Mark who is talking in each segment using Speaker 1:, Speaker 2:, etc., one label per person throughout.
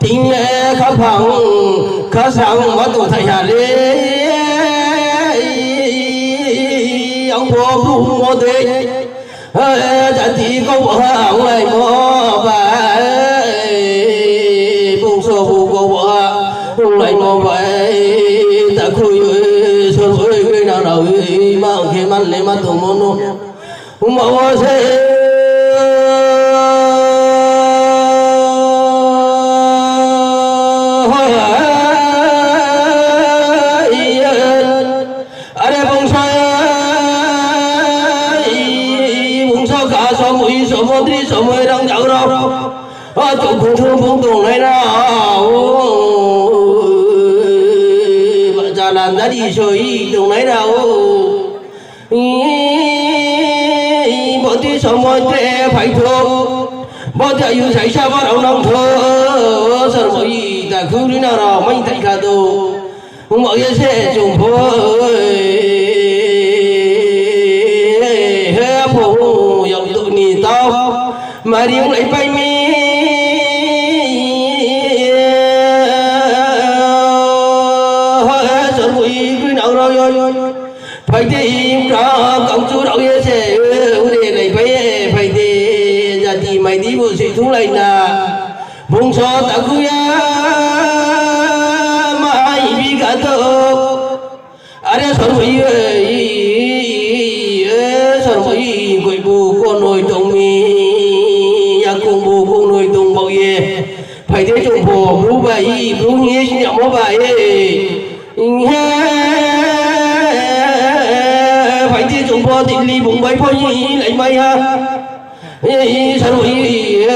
Speaker 1: tình lệ khắp phẳng khá sáng mà tổ thầy hà lê ông bố cũng mô thế chẳng thì có bộ ông này mô và bông sô bù có bộ ông này mô vậy ta khui sơn với người nào đâu mà khi mắt lấy mắt tổ mô nô mô thế số mới đang nhậu đâu chỗ cũng thương phong tùng này nào vợ già làm ra đi chơi tùng này nào bọn tí số mới trẻ phải thơ bọn trẻ yêu xảy ra bắt đầu nông thơ sợ mỗi ta cứ đi nào nào mình thành cả đồ mọi người sẽ trùng phơi hết phụ dòng tụi nì tao mà đi lấy bay mi sợ quỷ cứ nào rồi phải tìm ra công chúa đâu vậy sẽ để lấy bay phải đi ra thì mày đi bộ sĩ xuống lại nè vùng so ta cứ mà bị cả thơ anh sợ quỷ quỷ bù con nồi tông mi cùng bù cùng nuôi tung bao ye phải thế trồng bò bú bày bú nghe nhậm bó bày phải thế trồng bò thì ly bụng bấy phơi lại mày ha sao vậy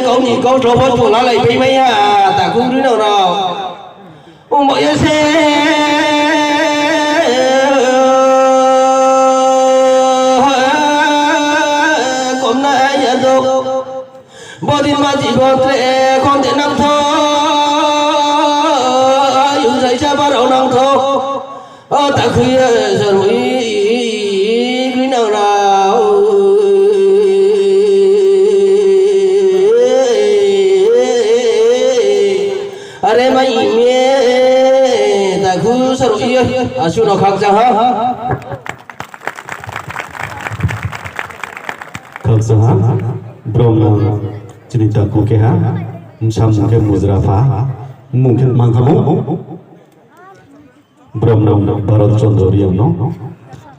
Speaker 1: câu gì câu số bó chuột lá lại bay mày ha ta cũng đứa nào nào ông mọi người xe bao tin mà chỉ có thể con thể năng thơ yêu dạy cha bắt đầu năng thơ ta khi giờ mới cái nào nào ở đây mà mẹ ta cứ sợ rồi suy nó khác sao hả
Speaker 2: khác sao hả Brom cerita ku ke ha sam ke muzrafa mungkin mangkamu Brom Bharat Chandra no